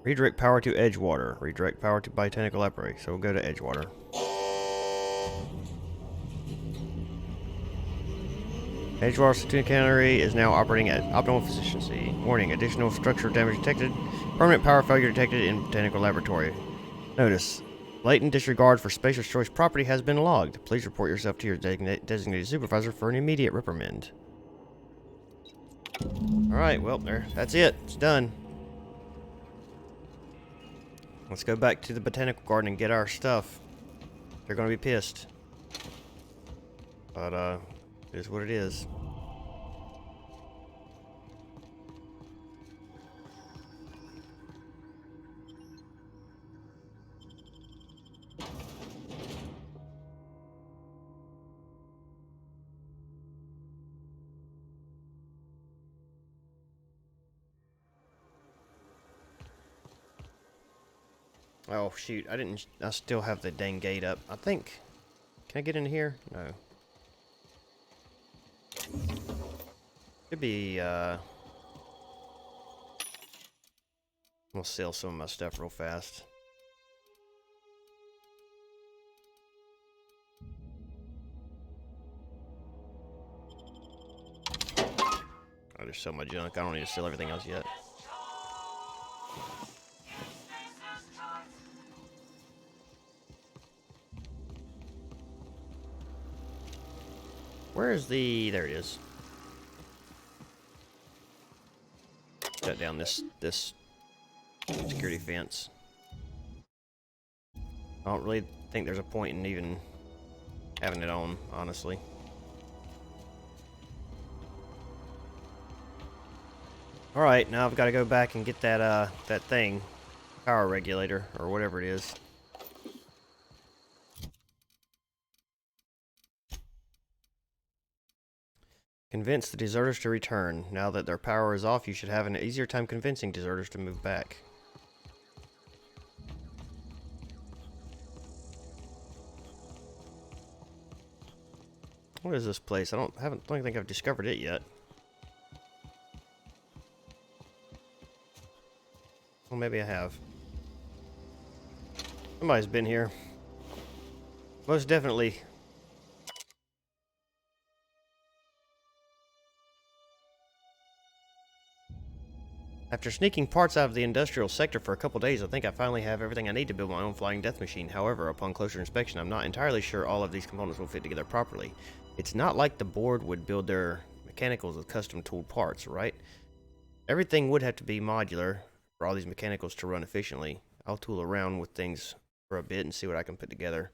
Redirect power to Edgewater. Redirect power to Botanical Laboratory. So we'll go to Edgewater. Edgewater Satuna Cannery is now operating at optimal efficiency. Warning, additional structure damage detected. Permanent power failure detected in Botanical Laboratory. Notice, blatant disregard for Spacer's Choice property has been logged. Please report yourself to your designated supervisor for an immediate reprimand. Alright, well, that's it. It's done. Let's go back to the Botanical Garden and get our stuff. They're gonna be pissed. But, it is what it is. Oh, shoot. I still have the dang gate up. I think... Can I get in here? No. Could be, I'm gonna sell some of my stuff real fast. I'll just sell my junk. I don't need to sell everything else yet. Where is the... There it is. Shut down this security fence. I don't really think there's a point in even having it on, honestly. Alright, now I've got to go back and get that, that thing. Power regulator, or whatever it is. Convince the deserters to return. Now that their power is off, you should have an easier time convincing deserters to move back. What is this place? I don't think I've discovered it yet. Well, maybe I have. Somebody's been here. Most definitely. After sneaking parts out of the industrial sector for a couple days, I think I finally have everything I need to build my own flying death machine. However, upon closer inspection, I'm not entirely sure all of these components will fit together properly. It's not like the board would build their mechanicals with custom tooled parts, right? Everything would have to be modular for all these mechanicals to run efficiently. I'll tool around with things for a bit and see what I can put together.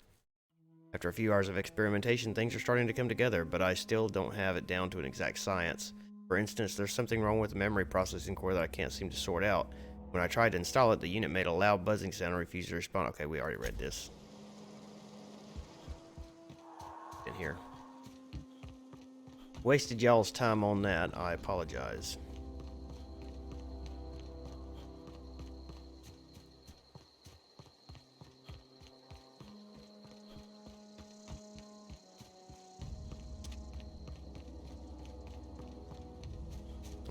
After a few hours of experimentation, things are starting to come together, but I still don't have it down to an exact science. For instance, there's something wrong with the memory processing core that I can't seem to sort out. When I tried to install it, the unit made a loud buzzing sound and refused to respond. Okay, we already read this. In here. Wasted y'all's time on that. I apologize.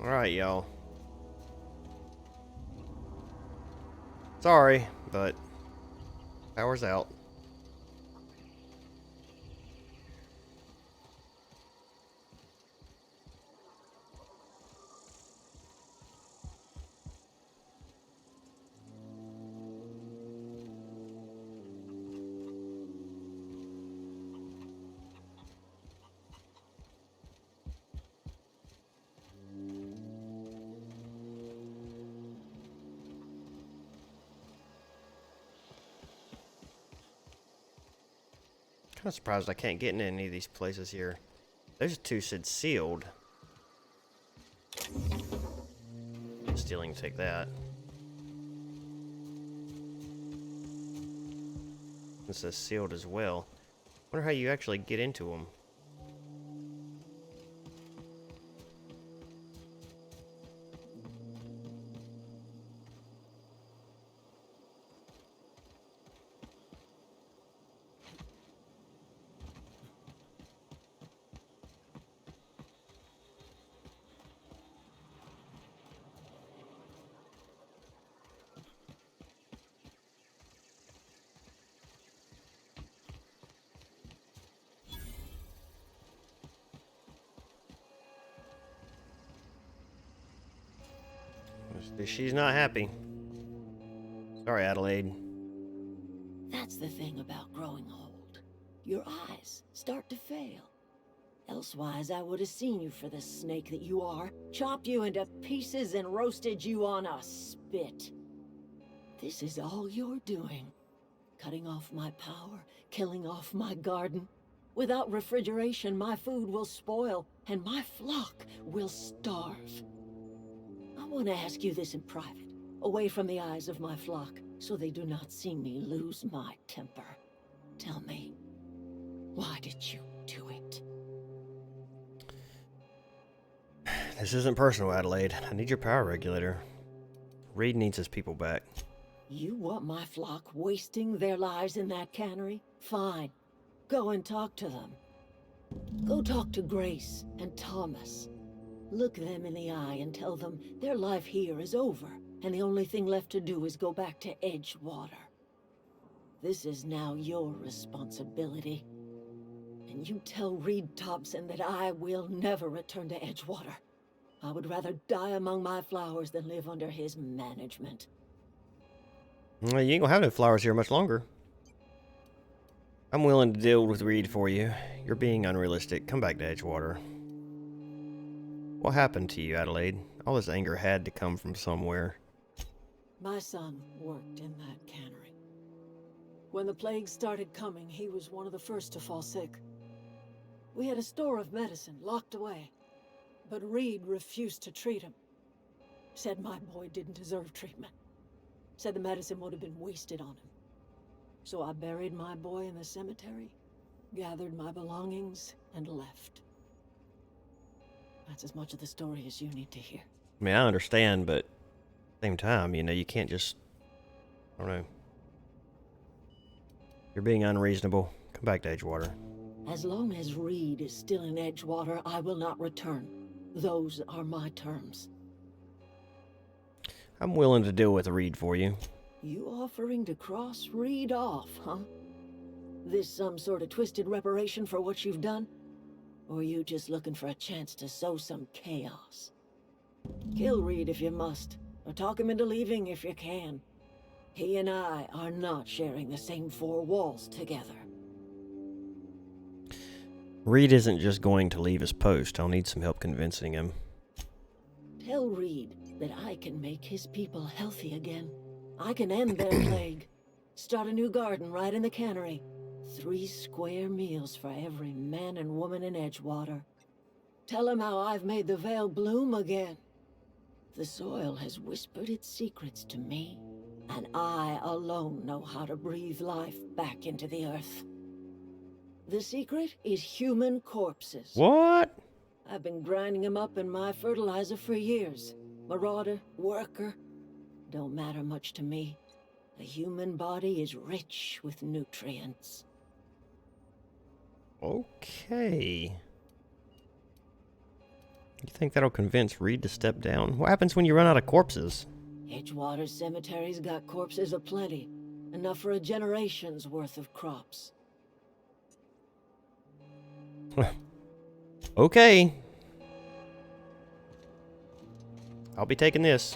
Alright, y'all. Sorry, but power's out. Kind of surprised I can't get into any of these places here. Those two said sealed. Stealing, take that. It says sealed as well. Wonder how you actually get into them. She's not happy. Sorry, Adelaide. That's the thing about growing old. Your eyes start to fail. Elsewise, I would have seen you for the snake that you are, chopped you into pieces and roasted you on a spit. This is all you're doing. Cutting off my power, killing off my garden. Without refrigeration, my food will spoil, and my flock will starve. I want to ask you this in private, away from the eyes of my flock, so they do not see me lose my temper. Tell me, why did you do it? This isn't personal, Adelaide. I need your power regulator. Reed needs his people back. You want my flock wasting their lives in that cannery? Fine. Go and talk to them. Go talk to Grace and Thomas. Look them in the eye and tell them their life here is over, and the only thing left to do is go back to Edgewater. This is now your responsibility. And you tell Reed Thompson that I will never return to Edgewater. I would rather die among my flowers than live under his management. Well, you ain't gonna have no flowers here much longer. I'm willing to deal with Reed for you. You're being unrealistic. Come back to Edgewater. What happened to you, Adelaide? All this anger had to come from somewhere. My son worked in that cannery. When the plague started coming, he was one of the first to fall sick. We had a store of medicine locked away, but Reed refused to treat him. Said my boy didn't deserve treatment. Said the medicine would have been wasted on him. So I buried my boy in the cemetery, gathered my belongings, and left. That's as much of the story as you need to hear. I mean, I understand, but at the same time, you know, you can't just... I don't know. You're being unreasonable. Come back to Edgewater. As long as Reed is still in Edgewater, I will not return. Those are my terms. I'm willing to deal with Reed for you. You offering to cross Reed off, huh? This some sort of twisted reparation for what you've done? Or you just looking for a chance to sow some chaos? Kill Reed if you must, or talk him into leaving if you can. He and I are not sharing the same four walls together. Reed isn't just going to leave his post. I'll need some help convincing him. Tell Reed that I can make his people healthy again. I can end their plague. Start a new garden right in the cannery. 3 square meals for every man and woman in Edgewater. Tell him how I've made the Vale bloom again. The soil has whispered its secrets to me, and I alone know how to breathe life back into the earth. The secret is human corpses. What? I've been grinding them up in my fertilizer for years. Marauder, worker, don't matter much to me. The human body is rich with nutrients. Okay. You think that'll convince Reed to step down? What happens when you run out of corpses? Edgewater Cemetery's got corpses aplenty. Enough for a generation's worth of crops. Okay. I'll be taking this.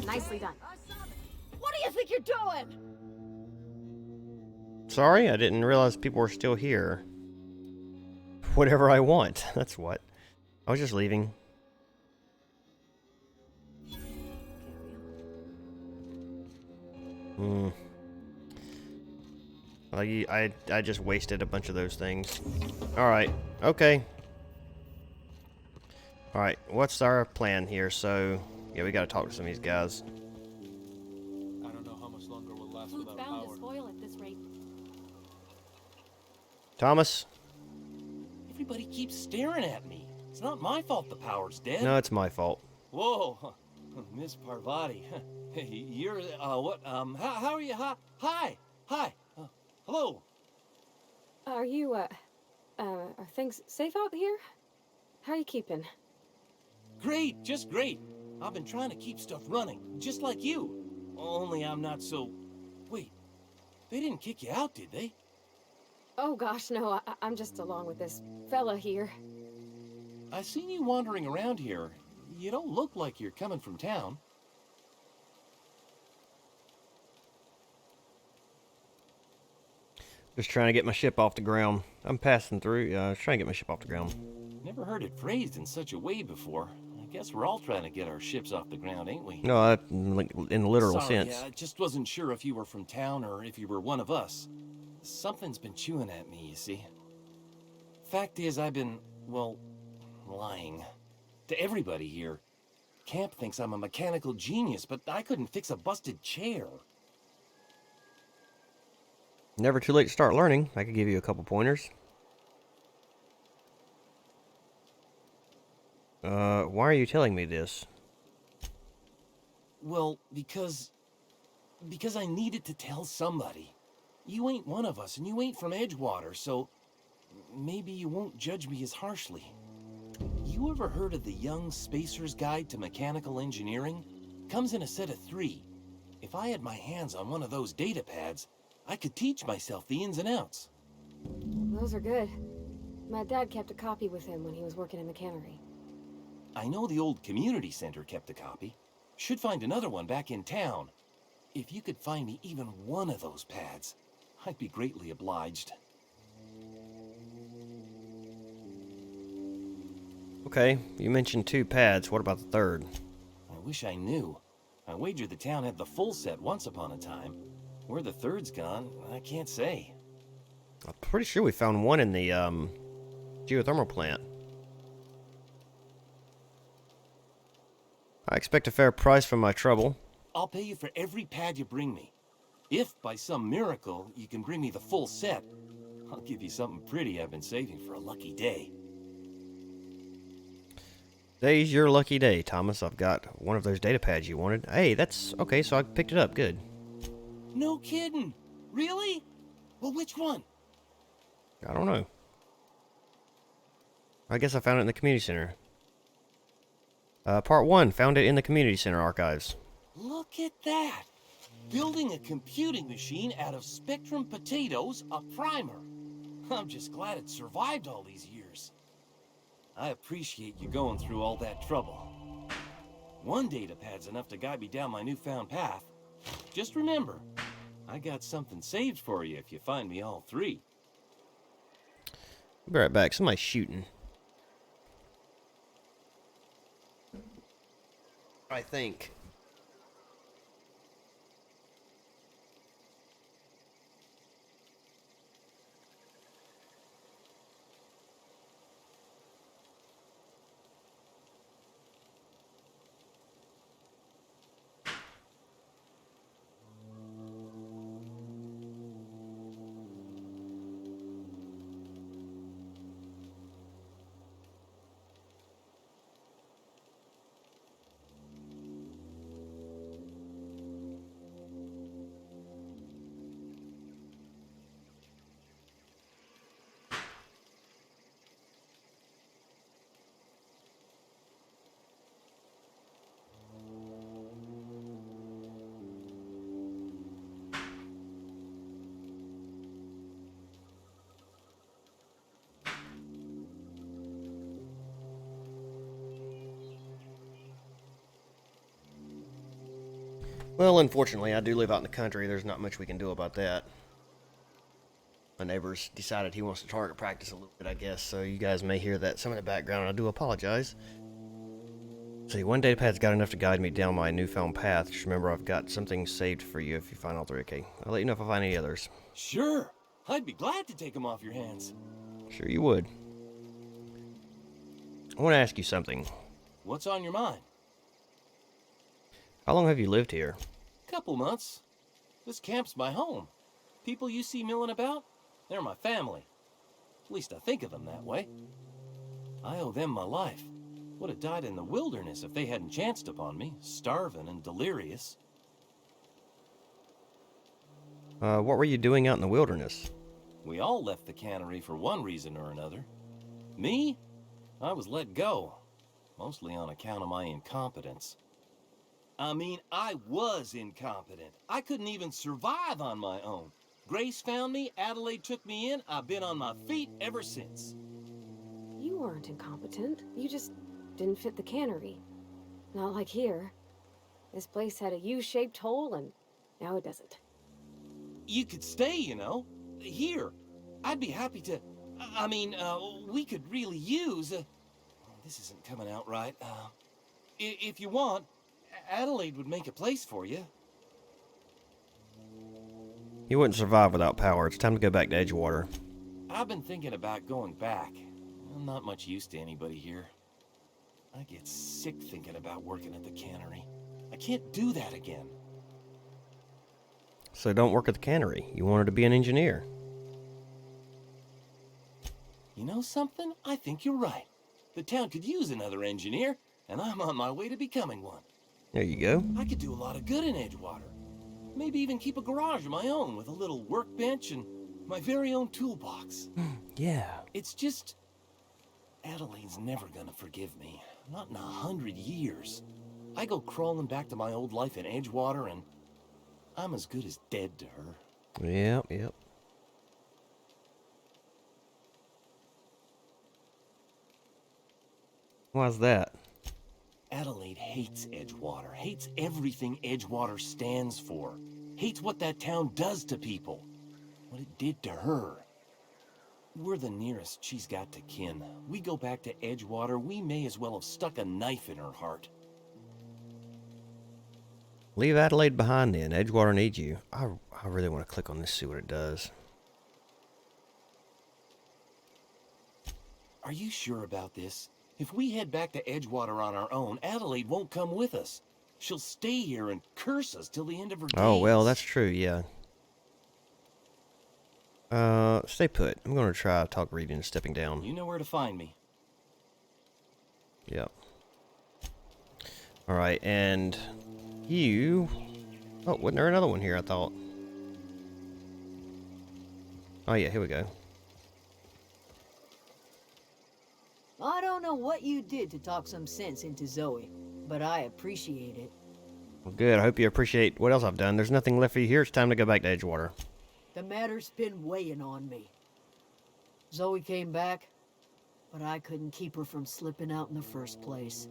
Nicely done. What do you think you're doing? Sorry, I didn't realize people were still here. Whatever I want, that's what. I was just leaving. I just wasted a bunch of those things. Alright, okay. Alright, what's our plan here? So, yeah, we gotta talk to some of these guys. I don't know how much longer we'll last Food's without bound power. to spoil at this rate. Thomas? Everybody keeps staring at me. It's not my fault the power's dead. No, it's my fault. Whoa, Miss Parvati. You're, how are you? Hi. Hello. Are you, are things safe out here? How are you keeping? Great, just great. I've been trying to keep stuff running, just like you. Only I'm not so... Wait, they didn't kick you out, did they? Oh gosh, no, I'm just along with this fella here. I seen you wandering around here. You don't look like you're coming from town. Just trying to get my ship off the ground. I'm passing through. I was trying to get my ship off the ground. Never heard it phrased in such a way before. I guess we're all trying to get our ships off the ground, ain't we? No, like, in the literal Sorry, sense. I just wasn't sure if you were from town or if you were one of us. Something's been chewing at me, you see. Fact is, I've been, well, lying. To everybody here. Camp thinks I'm a mechanical genius, but I couldn't fix a busted chair. Never too late to start learning. I could give you a couple pointers. Why are you telling me this? Well, because I needed to tell somebody. You ain't one of us, and you ain't from Edgewater, so maybe you won't judge me as harshly. You ever heard of the Young Spacer's Guide to Mechanical Engineering? Comes in a set of 3. If I had my hands on one of those data pads, I could teach myself the ins and outs. Those are good. My dad kept a copy with him when he was working in the cannery. I know the old community center kept a copy. Should find another one back in town. If you could find me even one of those pads, I'd be greatly obliged. Okay, you mentioned 2 pads. What about the third? I wish I knew. I wagered the town had the full set once upon a time. Where the third's gone, I can't say. I'm pretty sure we found one in the geothermal plant. I expect a fair price for my trouble. I'll pay you for every pad you bring me. If, by some miracle, you can bring me the full set, I'll give you something pretty I've been saving for a lucky day. Today's your lucky day, Thomas. I've got one of those data pads you wanted. Hey, that's okay, so I picked it up. Good. No kidding. Really? Well, which one? I don't know. I guess I found it in the community center. Part 1, found it in the community center archives. Look at that. Building a computing machine out of Spectrum potatoes, a primer. I'm just glad it survived all these years. I appreciate you going through all that trouble. One data pad's enough to guide me down my newfound path. Just remember, I got something saved for you if you find me all 3. I'll be right back. Somebody's shooting. I think. Well, unfortunately, I do live out in the country. There's not much we can do about that. My neighbor's decided he wants to target practice a little bit, I guess, so you guys may hear that some in the background. I do apologize. See, one datapad's got enough to guide me down my newfound path. Just remember, I've got something saved for you if you find all 3. Okay, I'll let you know if I find any others. Sure. I'd be glad to take them off your hands. Sure you would. I want to ask you something. What's on your mind? How long have you lived here? Couple months. This camp's my home. People you see milling about, they're my family. At least I think of them that way. I owe them my life. Would have died in the wilderness if they hadn't chanced upon me, starving and delirious. What were you doing out in the wilderness? We all left the cannery for one reason or another. Me? I was let go. Mostly on account of my incompetence. I mean, I was incompetent. I couldn't even survive on my own. Grace found me, Adelaide took me in, I've been on my feet ever since. You weren't incompetent. You just didn't fit the cannery. Not like here. This place had a U-shaped hole, and now it doesn't. You could stay, you know. Here. I'd be happy to... I mean, we could really use... this isn't coming out right. If you want, Adelaide would make a place for you. You wouldn't survive without power. It's time to go back to Edgewater. I've been thinking about going back. I'm not much use to anybody here. I get sick thinking about working at the cannery. I can't do that again. So don't work at the cannery. You wanted to be an engineer. You know something? I think you're right. The town could use another engineer, and I'm on my way to becoming one. There you go. I could do a lot of good in Edgewater. Maybe even keep a garage of my own with a little workbench and my very own toolbox. Yeah. It's just... Adelaide's never gonna forgive me. Not in 100 years. I go crawling back to my old life in Edgewater, and I'm as good as dead to her. Yep. Why's that? Adelaide hates Edgewater, hates everything Edgewater stands for, hates what that town does to people, what it did to her. We're the nearest she's got to kin. We go back to Edgewater, we may as well have stuck a knife in her heart. Leave Adelaide behind then. Edgewater needs you. I really want to click on this, see what it does. Are you sure about this? If we head back to Edgewater on our own, Adelaide won't come with us. She'll stay here and curse us till the end of her days. Oh, well, that's true, yeah. Stay put. I'm going to try talk reading and stepping down. You know where to find me. Yep. Alright, and you... Oh, wasn't there another one here, I thought? Oh, yeah, here we go. I don't know what you did to talk some sense into Zoe, but I appreciate it. Well, good. I hope you appreciate what else I've done. There's nothing left for you here. It's time to go back to Edgewater. The matter's been weighing on me. Zoe came back, but I couldn't keep her from slipping out in the first place.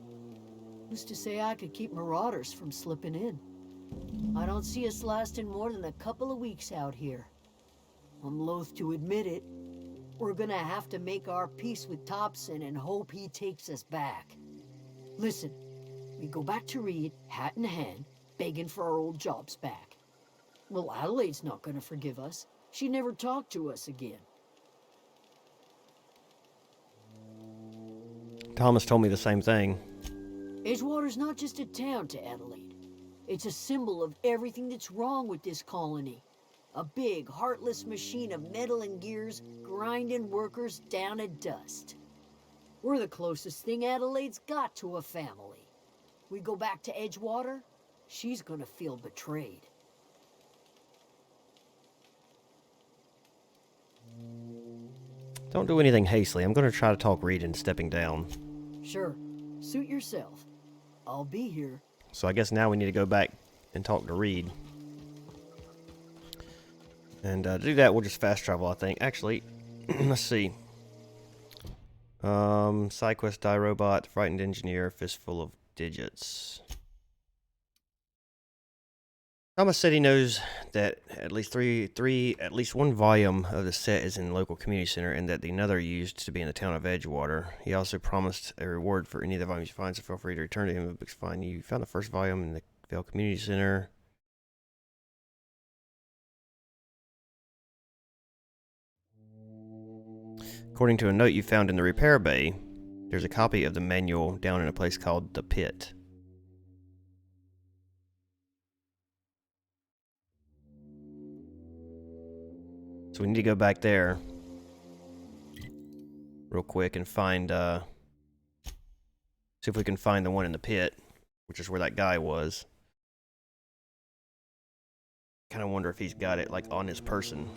Who's to say I could keep marauders from slipping in? I don't see us lasting more than a couple of weeks out here. I'm loath to admit it. We're gonna have to make our peace with Thompson and hope he takes us back. Listen, we go back to Reed, hat in hand, begging for our old jobs back. Well, Adelaide's not gonna forgive us. She never talked to us again. Thomas told me the same thing. Edgewater's not just a town to Adelaide. It's a symbol of everything that's wrong with this colony. A big, heartless machine of metal and gears, grinding workers down to dust. We're the closest thing Adelaide's got to a family. We go back to Edgewater, she's gonna feel betrayed. Don't do anything hastily. I'm going to try to talk Reed and stepping down. Sure, suit yourself. I'll be here. So I guess now we need to go back and talk to Reed. And to do that, we'll just fast travel, I think. Actually, let's see. Side quest, die robot, frightened engineer, fistful of digits. Thomas said he knows that at least one volume of the set is in the local community center, and that the another used to be in the town of Edgewater. He also promised a reward for any of the volumes you find, so feel free to return to him if it looks fine. You found the first volume in the Vale Community Center. According to a note you found in the repair bay, there's a copy of the manual down in a place called the Pit. So we need to go back there real quick and find, see if we can find the one in the pit, which is where that guy was. Kind of wonder if he's got it, like, on his person.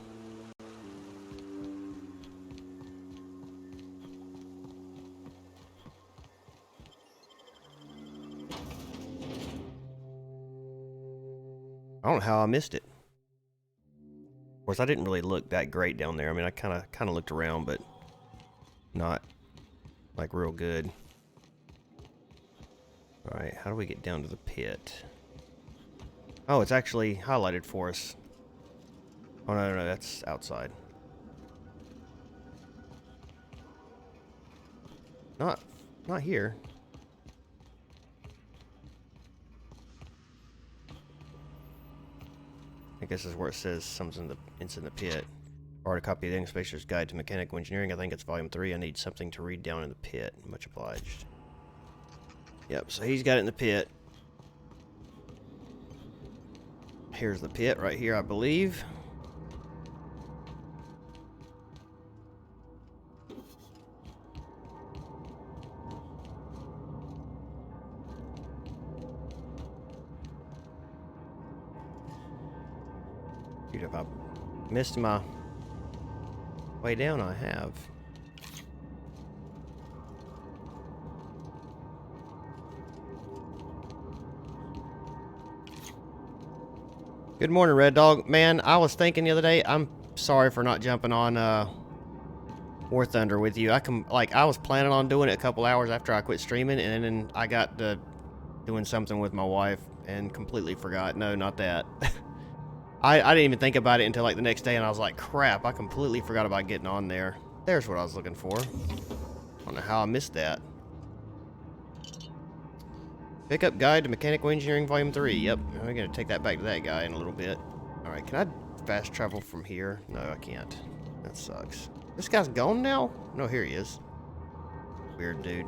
I don't know how I missed it. course, I didn't really look that great down there. I mean, I kind of looked around, but not like real good. All right, how do we get down to the pit? Oh, it's actually highlighted for us. Oh no, that's outside. Not here. I guess this is where it says it's in the pit. Borrowed a copy of the Inspector's Guide to Mechanical Engineering. I think it's volume 3. I need something to read down in the pit. Much obliged. Yep, so he's got it in the pit. Here's the pit right here, I believe. Dude, if I missed my way down, I have. Good morning, Red Dog. Man, I was thinking the other day, I'm sorry for not jumping on War Thunder with you. I was planning on doing it a couple hours after I quit streaming, and then I got to doing something with my wife and completely forgot. No, not that. I didn't even think about it until like the next day, and I was like, crap, I completely forgot about getting on there. There's what I was looking for. I don't know how I missed that. Pickup Guide to Mechanical Engineering Volume 3. Yep, we're going to take that back to that guy in a little bit. Alright, can I fast travel from here? No, I can't. That sucks. This guy's gone now? No, here he is. Weird dude.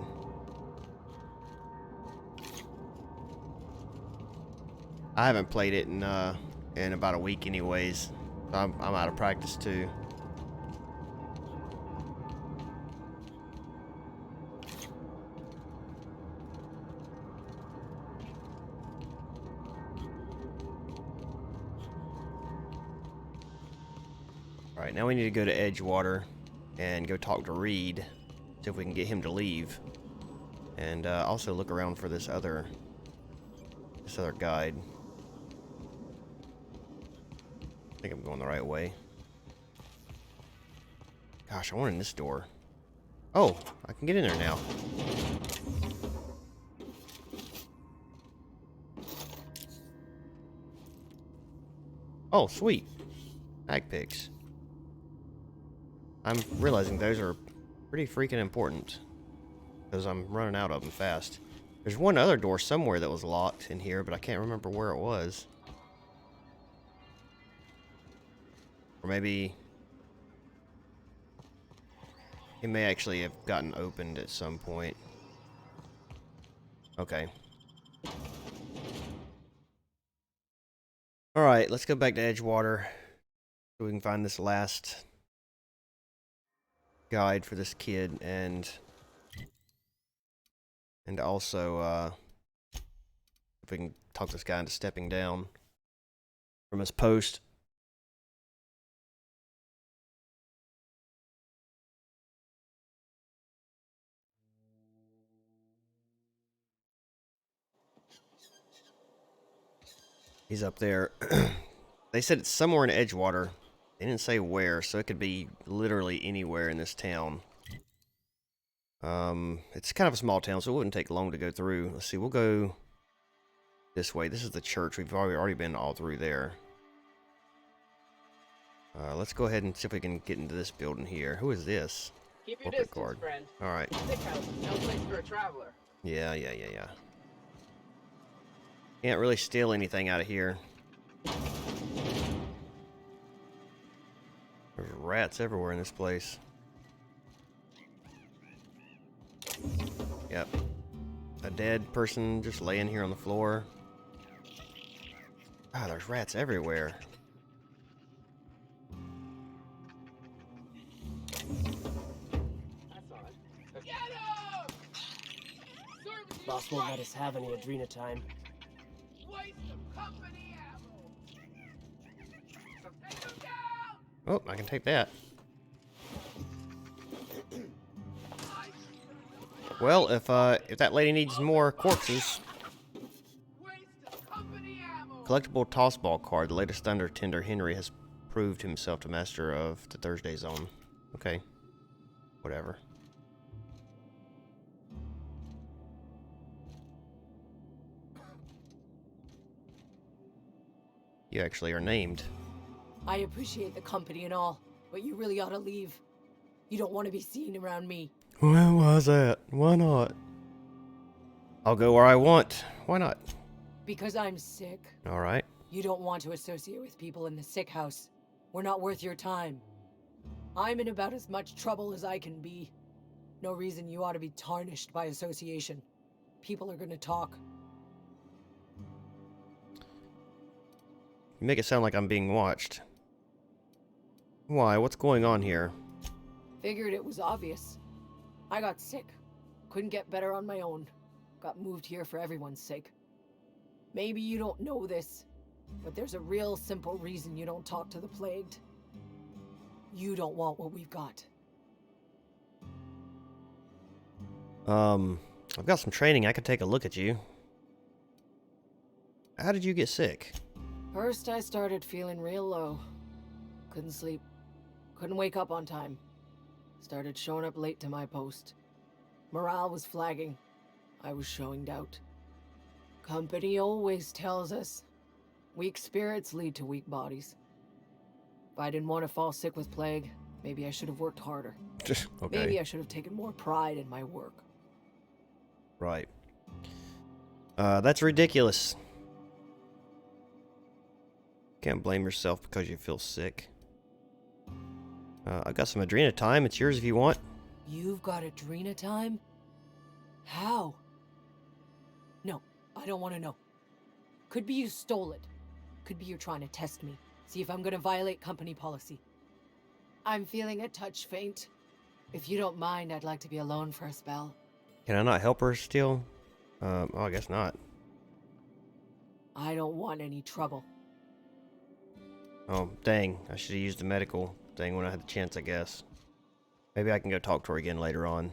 I haven't played it in about a week anyways. I'm out of practice too. Alright, now we need to go to Edgewater and go talk to Reed. See if we can get him to leave. And also look around for this other guide. I think I'm going the right way. Gosh, I wanted this door. Oh, I can get in there now. Oh, sweet. Ag picks. I'm realizing those are pretty freaking important, because I'm running out of them fast. There's one other door somewhere that was locked in here, but I can't remember where it was. Or maybe it may actually have gotten opened at some point. Okay. Alright, let's go back to Edgewater so we can find this last guide for this kid, and also if we can talk this guy into stepping down from his post. He's up there. They said it's somewhere in Edgewater. They didn't say where, so it could be literally anywhere in this town. It's kind of a small town, so it wouldn't take long to go through. Let's see, we'll go this way. This is the church. We've already been all through there. Let's go ahead and see if we can get into this building here. Who is this? Keep your Corporate distance, guard. friend. All right. Sick house, no place for a traveler. Yeah. Can't really steal anything out of here. There's rats everywhere in this place. Yep. A dead person just laying here on the floor. Ah, there's rats everywhere. That's odd. Get him! Boss won't let us have any Adrena time. Waste of company ammo! Take him down! Oh, I can take that. Well, if that lady needs more corpses. Waste of company ammo! Collectible tossball card. The latest Thunder Tender Henry has proved himself to master of the Thursday zone. Okay. Whatever. You actually are named. I appreciate the company and all, but you really ought to leave. You don't want to be seen around me. Why was that? Why not? I'll go where I want. Why not? Because I'm sick. All right. You don't want to associate with people in the sick house. We're not worth your time. I'm in about as much trouble as I can be. No reason you ought to be tarnished by association. People are gonna talk. You make it sound like I'm being watched. Why? What's going on here? Figured it was obvious. I got sick. Couldn't get better on my own. Got moved here for everyone's sake. Maybe you don't know this, but there's a real simple reason you don't talk to the plagued. You don't want what we've got. I've got some training. I could take a look at you. How did you get sick? First, I started feeling real low. Couldn't sleep. Couldn't wake up on time. Started showing up late to my post. Morale was flagging. I was showing doubt. Company always tells us, weak spirits lead to weak bodies. If I didn't want to fall sick with plague, maybe I should have worked harder. Okay. Maybe I should have taken more pride in my work. Right. That's ridiculous. Can't blame yourself because you feel sick. I've got some Adrena time. It's yours if you want. You've got Adrena time? How? No, I don't want to know. Could be you stole it. Could be you're trying to test me. See if I'm gonna violate company policy. I'm feeling a touch faint. If you don't mind, I'd like to be alone for a spell. Can I not help her still? Oh, I guess not. I don't want any trouble. Oh, dang. I should have used the medical thing when I had the chance, I guess. Maybe I can go talk to her again later on.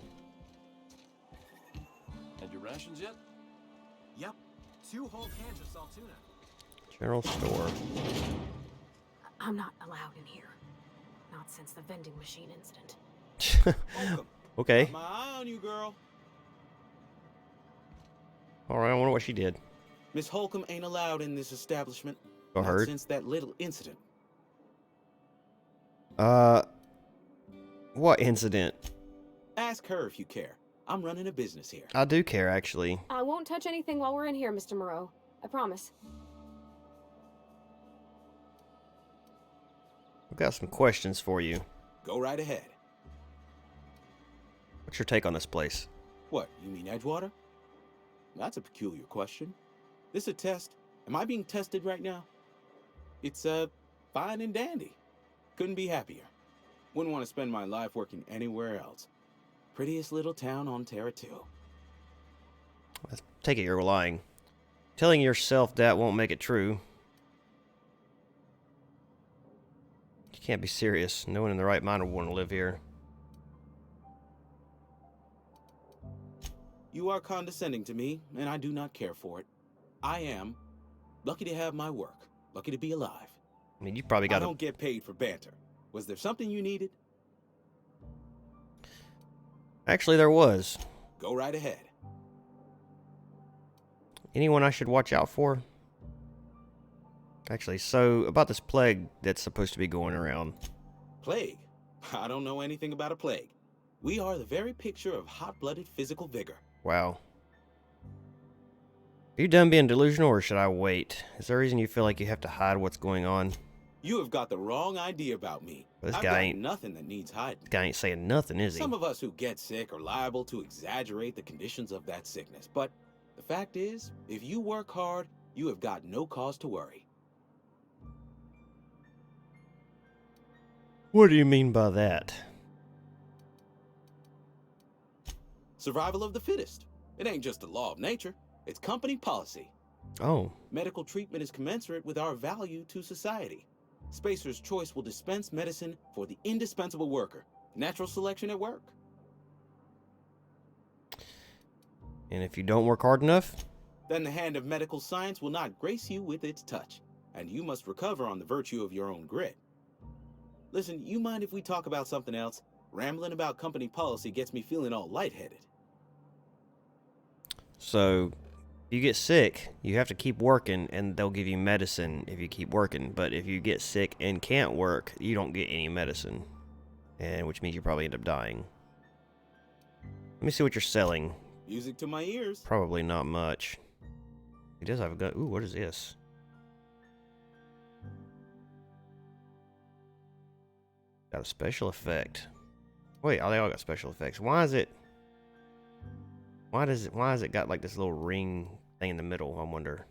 Had your rations yet? Yep. 2 whole cans of salt tuna. General store. I'm not allowed in here. Not since the vending machine incident. Welcome. Okay. Got my eye on you, girl. Alright, I wonder what she did. Miss Holcomb ain't allowed in this establishment. I Not heard. since that little incident. What incident? Ask her if you care. I'm running a business here. I do care, actually. I won't touch anything while we're in here, Mr. Moreau. I promise. I've got some questions for you. Go right ahead. What's your take on this place? What, you mean Edgewater? That's a peculiar question. This a test? Am I being tested right now? It's, fine and dandy. Couldn't be happier. Wouldn't want to spend my life working anywhere else. Prettiest little town on Terra 2. I take it you're lying. Telling yourself that won't make it true. You can't be serious. No one in the right mind would want to live here. You are condescending to me, and I do not care for it. I am lucky to have my work. Lucky to be alive. I mean, you probably I got don't get paid for banter. Was there something you needed? Actually, there was. Go right ahead. Anyone I should watch out for? Actually, so, about this plague that's supposed to be going around. Plague? I don't know anything about a plague. We are the very picture of hot-blooded physical vigor. Wow. Are you done being delusional, or should I wait? Is there a reason you feel like you have to hide what's going on? You have got the wrong idea about me. This I've guy got ain't- nothing that needs hiding. This guy ain't saying nothing, is he? Some of us who get sick are liable to exaggerate the conditions of that sickness. But the fact is, if you work hard, you have got no cause to worry. What do you mean by that? Survival of the fittest. It ain't just a law of nature. It's company policy. Oh, Medical treatment is commensurate with our value to society. Spacer's Choice will dispense medicine for the indispensable worker. Natural selection at work. and if you don't work hard enough? Then the hand of medical science will not grace you with its touch, and you must recover on the virtue of your own grit. Listen, you mind if we talk about something else? Rambling about company policy gets me feeling all lightheaded. So, if you get sick, you have to keep working, and they'll give you medicine if you keep working. But if you get sick and can't work, you don't get any medicine, and which means you probably end up dying. Let me see what you're selling. Music to my ears. Probably not much. He does have a gun. Ooh, what is this? Got a special effect. Wait, oh, they all got special effects. Why is it got like this little ring thing in the middle, I wonder?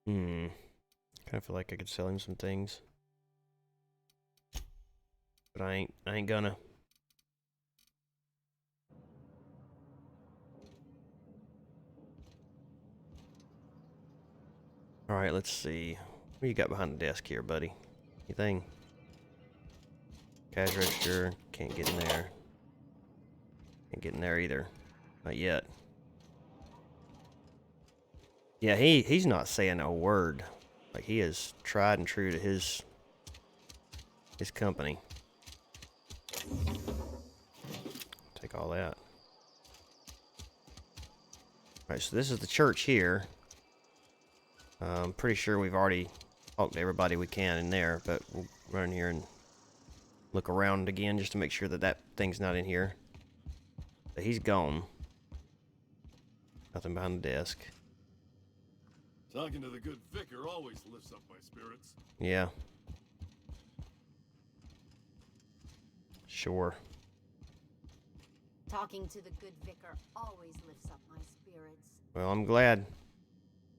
Kind of feel like I could sell him some things. But I ain't gonna. Alright, let's see. What you got behind the desk here, buddy? Anything? Cash register. Can't get in there. Can't get in there either. Not yet. Yeah, he's not saying a word. Like, he is tried and true to his company. Take all that. Alright, so this is the church here. I'm pretty sure we've already talked to everybody we can in there, but we'll run in here and look around again just to make sure that that thing's not in here. But he's gone. Nothing behind the desk. Talking to the good vicar always lifts up my spirits. Yeah. Sure. Talking to the good vicar always lifts up my spirits. Well, I'm glad.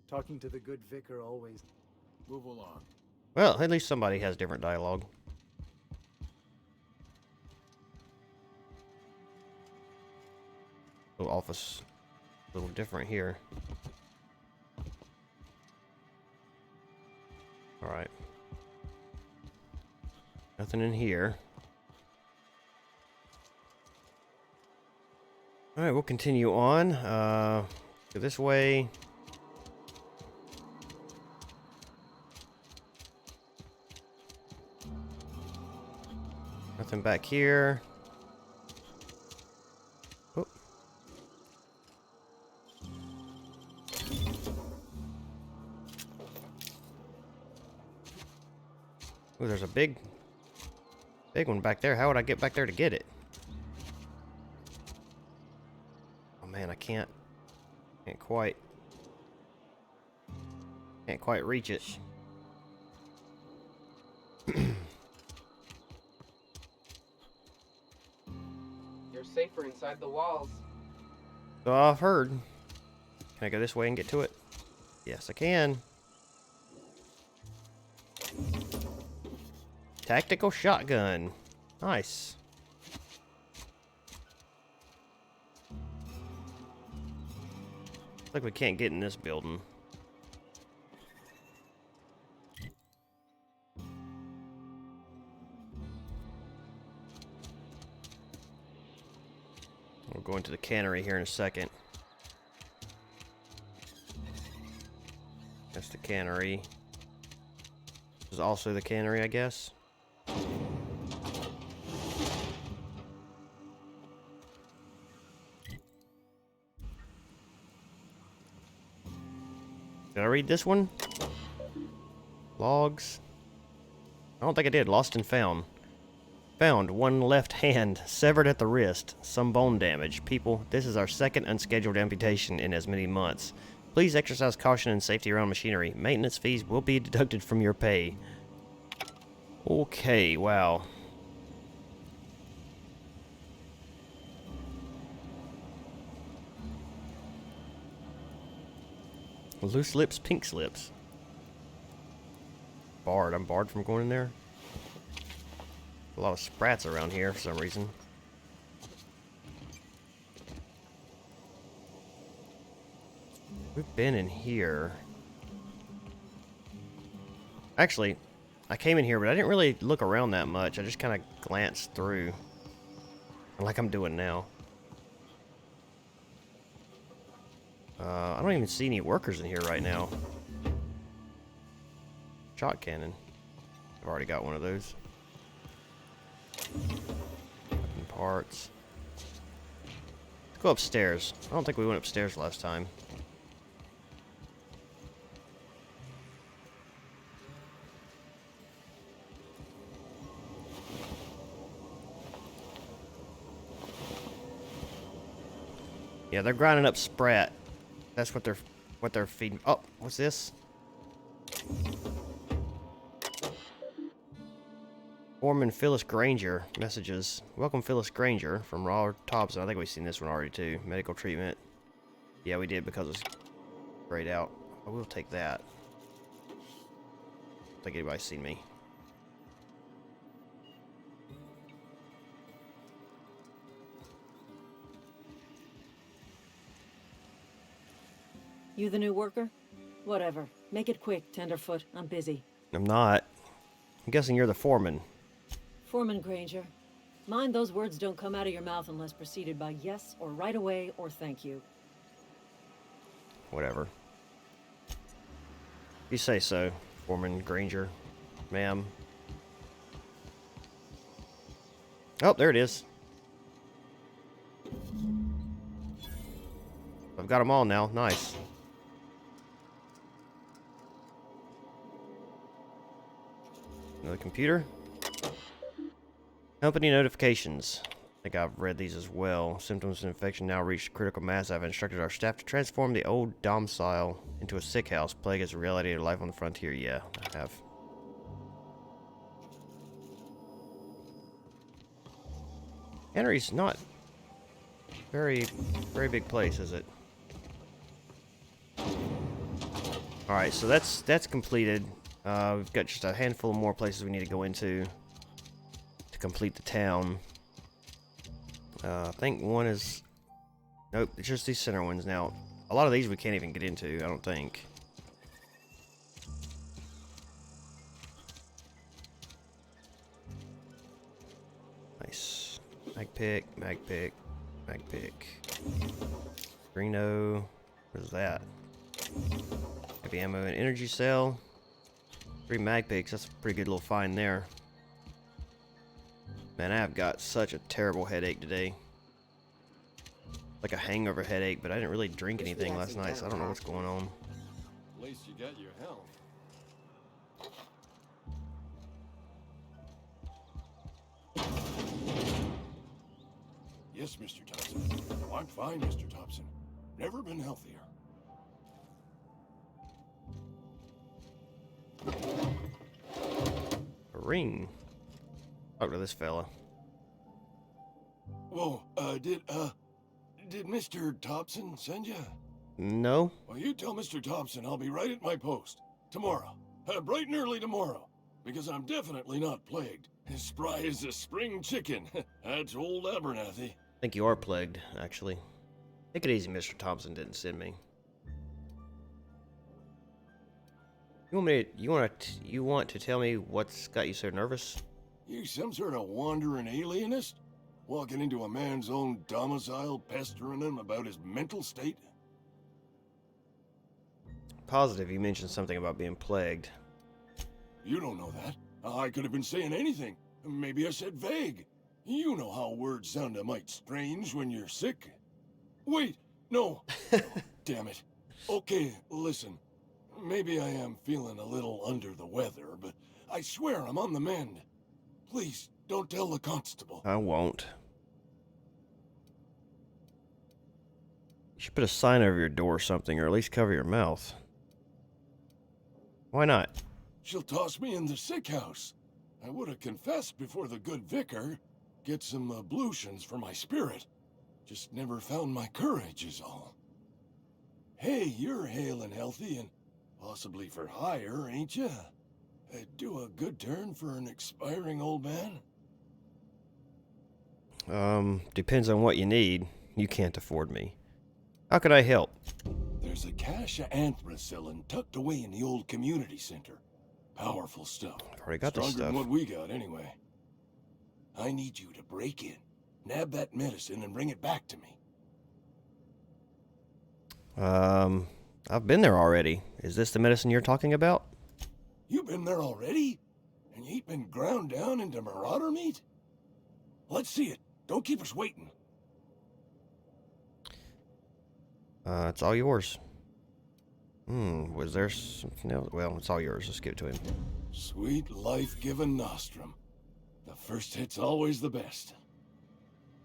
Talking to the good vicar always. Move along. Well, at least somebody has different dialogue. Little office, a little different here. All right. Nothing in here. All right, we'll continue on. Go this way. Nothing back here. Oh. Ooh, there's a big one back there. How would I get back there to get it? Oh man, I can't quite reach it. You're safer inside the walls. So I've heard. Can I go this way and get to it? Yes, I can. Tactical shotgun. Nice. Looks like we can't get in this building. We'll go into the cannery here in a second. That's the cannery. This is also the cannery, I guess. Did I read this one? Logs. I don't think I did. Lost and found. Found one left hand severed at the wrist. Some bone damage. People, this is our second unscheduled amputation in as many months. Please exercise caution and safety around machinery. Maintenance fees will be deducted from your pay. Okay, wow. Loose lips, pink slips. Barred. I'm barred from going in there. A lot of sprats around here for some reason. We've been in here. Actually, I came in here, but I didn't really look around that much. I just kind of glanced through. Like I'm doing now. I don't even see any workers in here right now. Shot cannon. I've already got one of those. Parts. Let's go upstairs. I don't think we went upstairs last time. Yeah, they're grinding up Sprat. That's what they're feeding. Oh, what's this? Foreman Phyllis Granger messages. Welcome Phyllis Granger from Raw Thompson. I think we've seen this one already too. Medical treatment. Yeah, we did because it's grayed out. I will take that. I don't think anybody's seen me. You the new worker? Whatever. Make it quick, Tenderfoot. I'm busy. I'm not. I'm guessing you're the foreman. Foreman Granger. Mind those words don't come out of your mouth unless preceded by yes or right away or thank you. Whatever. You say so, Foreman Granger. Ma'am. Oh, there it is. I've got them all now. Nice. Another computer. Company notifications. I think I've read these as well. Symptoms of infection now reached critical mass. I've instructed our staff to transform the old domicile into a sick house. Plague is a reality of life on the frontier. Yeah, I have. Henry's not very big place, is it? Alright, so that's completed. We've got just a handful more places we need to go into to complete the town. I think one is... Nope, it's just these center ones now. A lot of these we can't even get into, I don't think. Nice. Mag pick, mag pick, mag pick. Greeno. What is that? Heavy ammo and energy cell. 3 mag picks, that's a pretty good little find there. Man, I have got such a terrible headache today. Like a hangover headache, but I didn't really drink anything last night, so I don't know what's going on. At least you got your health. Yes, Mr. Thompson. I'm fine, Mr. Thompson. Never been healthier. A ring. Talk to this fella. Whoa, did Mr. Thompson send you? No. Well, you tell Mr. Thompson I'll be right at my post. Tomorrow. Bright and early tomorrow. Because I'm definitely not plagued. As spry as a spring chicken. That's old Abernathy. I think you are plagued, actually. Take it easy, Mr. Thompson didn't send me. You want to tell me what's got you so nervous? You some sort of wandering alienist? Walking into a man's own domicile, pestering him about his mental state? Positive you mentioned something about being plagued. You don't know that. I could have been saying anything. Maybe I said vague. You know how words sound a mite strange when you're sick. Wait, no. Oh, damn it. Okay, listen. Maybe I am feeling a little under the weather, but I swear I'm on the mend. Please, don't tell the constable. I won't. You should put a sign over your door or something, or at least cover your mouth. Why not? She'll toss me in the sick house. I would have confessed before the good vicar. Get some ablutions for my spirit. Just never found my courage is all. Hey, you're hale and healthy and possibly for hire, ain't ya? Do a good turn for an expiring old man? Depends on what you need. You can't afford me. How could I help? There's a cache of anthracillin tucked away in the old community center. Powerful stuff. I've already got this Stronger stuff. than what we got, anyway. I need you to break in, nab that medicine, and bring it back to me. I've been there already. Is this the medicine you're talking about? You been there already? And you ain't been ground down into marauder meat? Let's see it. Don't keep us waiting. It's all yours. Was there something else? Well, it's all yours. Let's give it to him. Sweet life-giving nostrum. The first hit's always the best.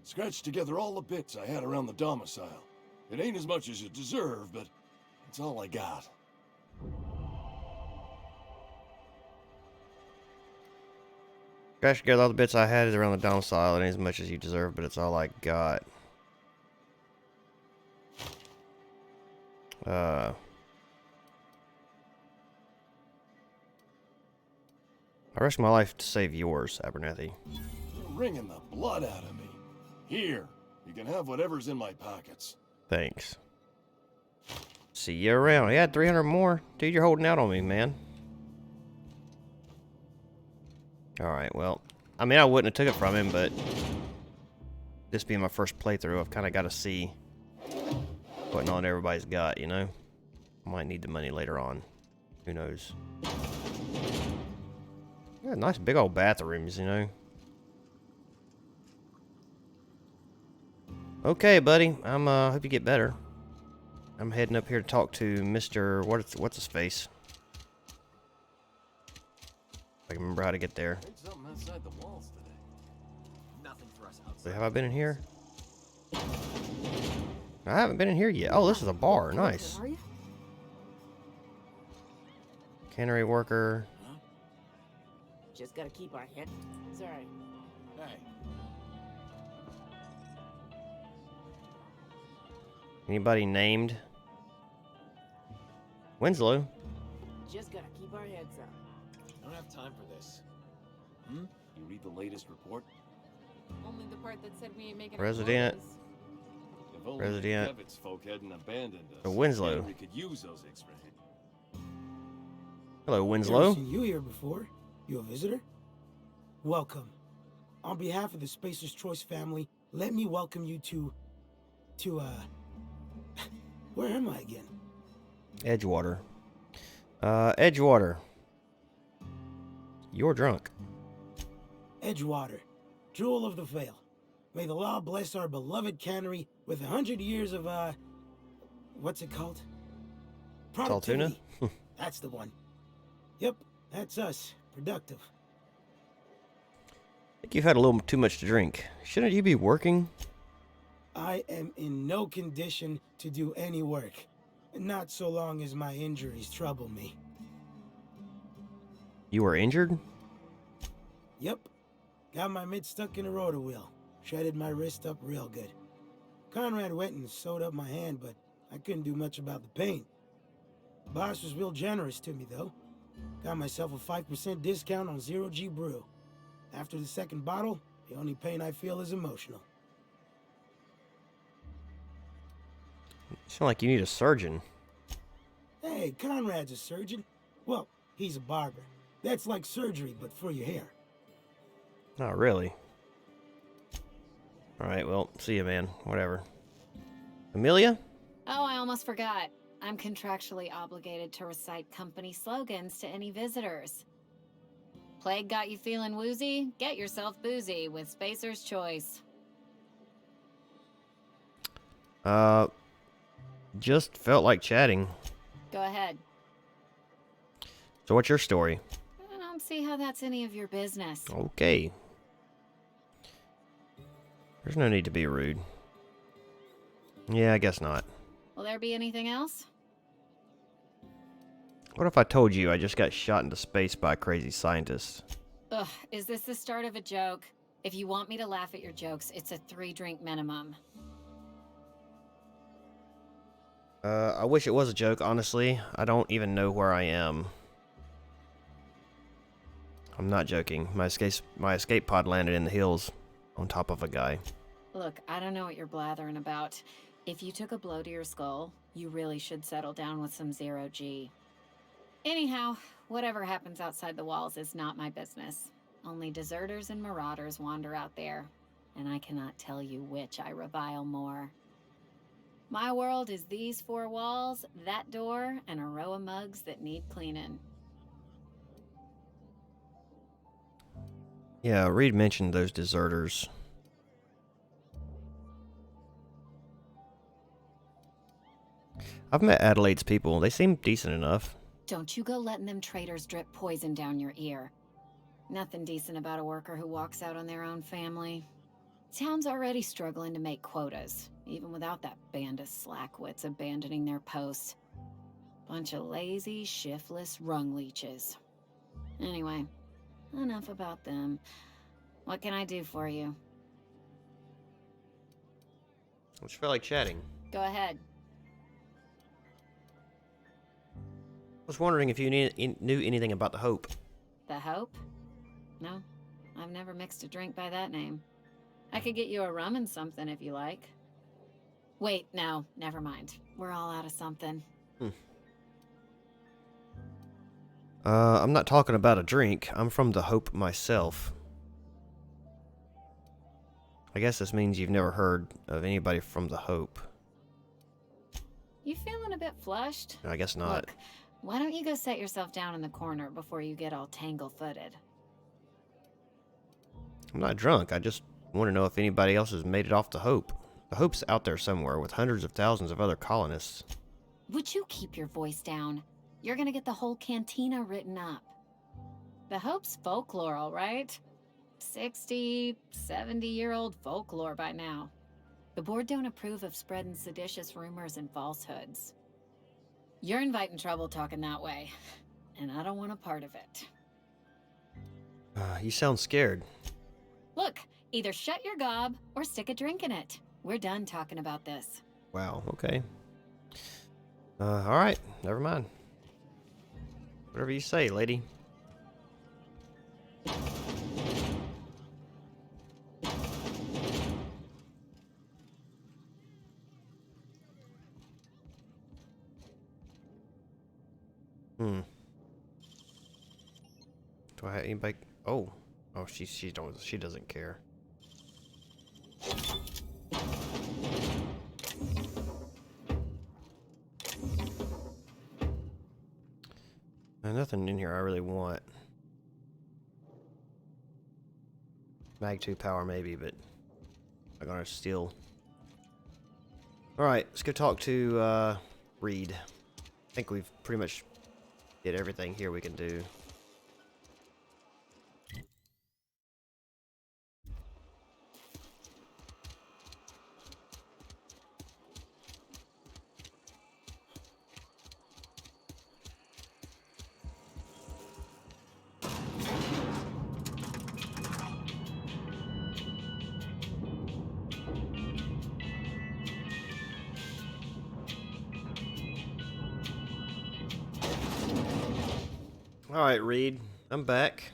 Scratched together all the bits I had around the domicile. It ain't as much as you deserve, but it's all I got. Scratched together all the bits I had around the domicile. It ain't as much as you deserve, but it's all I got. I risked my life to save yours, Abernathy. You're wringing the blood out of me. Here, you can have whatever's in my pockets. Thanks. See you around. Yeah, 300 more. Dude, you're holding out on me, man. Alright, well. I mean, I wouldn't have took it from him, but this being my first playthrough, I've kind of got to see what not everybody's got, you know? Might need the money later on. Who knows? Yeah, nice big old bathrooms, you know? Okay, buddy. Hope you get better. I'm heading up here to talk to Mr. What's his face? I can remember how to get there. Something outside the walls today. Nothing for us outside. Have I been in here? I haven't been in here yet. Oh, this is a bar. Nice. Are you? Cannery worker. Just gotta keep our head. Sorry. Hey, Anybody named Winslow? Just gotta keep our heads up. I don't have time for this. You read the latest report? Only the part that said we ain't making Resident. quotas. If only Resident. Devitt's folk hadn't abandoned us. Winslow. We could use those extra hands. Hello, Winslow. Never seen you here before. You a visitor? Welcome. On behalf of the Spacer's Choice family, let me welcome you to where am I again? Edgewater. Edgewater. You're drunk. Edgewater, jewel of the Vale. May the law bless our beloved cannery with 100 years of, what's it called? Saltuna? That's the one. Yep, that's us. Productive. I think you've had a little too much to drink. Shouldn't you be working? I am in no condition to do any work. Not so long as my injuries trouble me. You were injured? Yep. Got my mid stuck in a rotor wheel. Shredded my wrist up real good. Conrad went and sewed up my hand, but I couldn't do much about the pain. Boss was real generous to me, though. Got myself a 5% discount on Zero G Brew. After the second bottle, the only pain I feel is emotional. You sound like you need a surgeon. Hey, Conrad's a surgeon. Well, he's a barber. That's like surgery, but for your hair. Not really. Alright, well, see you, man. Whatever. Amelia? Oh, I almost forgot. I'm contractually obligated to recite company slogans to any visitors. Plague got you feeling woozy? Get yourself boozy with Spacer's Choice. Just felt like chatting. Go ahead. So what's your story? I don't see how that's any of your business. Okay. There's no need to be rude. Yeah, I guess not. Will there be anything else? What if I told you I just got shot into space by a crazy scientist? Ugh, is this the start of a joke? If you want me to laugh at your jokes, it's a 3-drink minimum. I wish it was a joke, honestly. I don't even know where I am. I'm not joking. My escape pod landed in the hills on top of a guy. Look, I don't know what you're blathering about. If you took a blow to your skull, you really should settle down with some Zero G. Anyhow, whatever happens outside the walls is not my business. Only deserters and marauders wander out there, and I cannot tell you which I revile more. My world is these four walls, that door, and a row of mugs that need cleaning. Yeah, Reed mentioned those deserters. I've met Adelaide's people. They seem decent enough. Don't you go letting them traitors drip poison down your ear. Nothing decent about a worker who walks out on their own family. Town's already struggling to make quotas, even without that band of slackwits abandoning their posts. Bunch of lazy, shiftless rung leeches. Anyway, enough about them. What can I do for you? I just felt like chatting. Go ahead. I was wondering if you knew anything about the Hope. The Hope? No, I've never mixed a drink by that name. I could get you a rum and something if you like. Wait, no, never mind. We're all out of something. I'm not talking about a drink. I'm from the Hope myself. I guess this means you've never heard of anybody from the Hope. You feeling a bit flushed? I guess not. Look, why don't you go set yourself down in the corner before you get all tangle-footed? I'm not drunk. I just want to know if anybody else has made it off the Hope. The Hope's out there somewhere with hundreds of thousands of other colonists. Would you keep your voice down? You're gonna get the whole cantina written up. The Hope's folklore, all right? 60, 70-year-old folklore by now. The board don't approve of spreading seditious rumors and falsehoods. You're inviting trouble talking that way, and I don't want a part of it. You sound scared. Look, either shut your gob or stick a drink in it. We're done talking about this. Wow, okay. Alright, never mind. Whatever you say, lady. Do I have anybody? Oh, she doesn't care. Nothing in here I really want. Mag 2 power maybe, but I'm gonna steal. Alright, let's go talk to Reed. I think we've pretty much did everything here we can do. Alright, Reed. I'm back.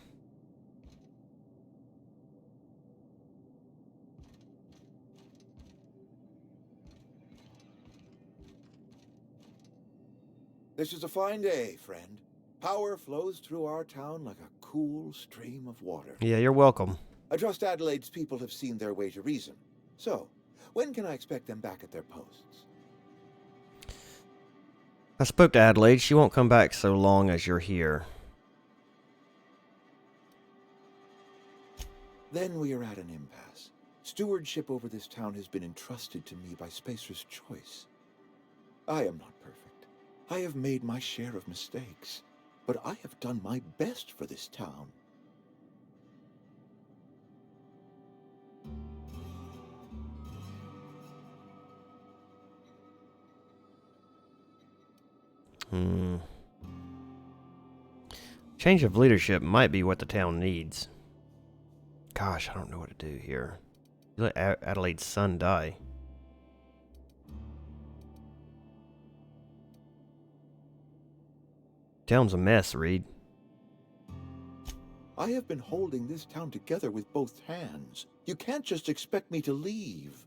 This is a fine day, friend. Power flows through our town like a cool stream of water. Yeah, you're welcome. I trust Adelaide's people have seen their way to reason. So, when can I expect them back at their posts? I spoke to Adelaide. She won't come back so long as you're here. Then we are at an impasse. Stewardship over this town has been entrusted to me by Spacer's choice. I am not perfect. I have made my share of mistakes, but I have done my best for this town. Change of leadership might be what the town needs. Gosh, I don't know what to do here. You let Adelaide's son die. Town's a mess, Reed. I have been holding this town together with both hands. You can't just expect me to leave.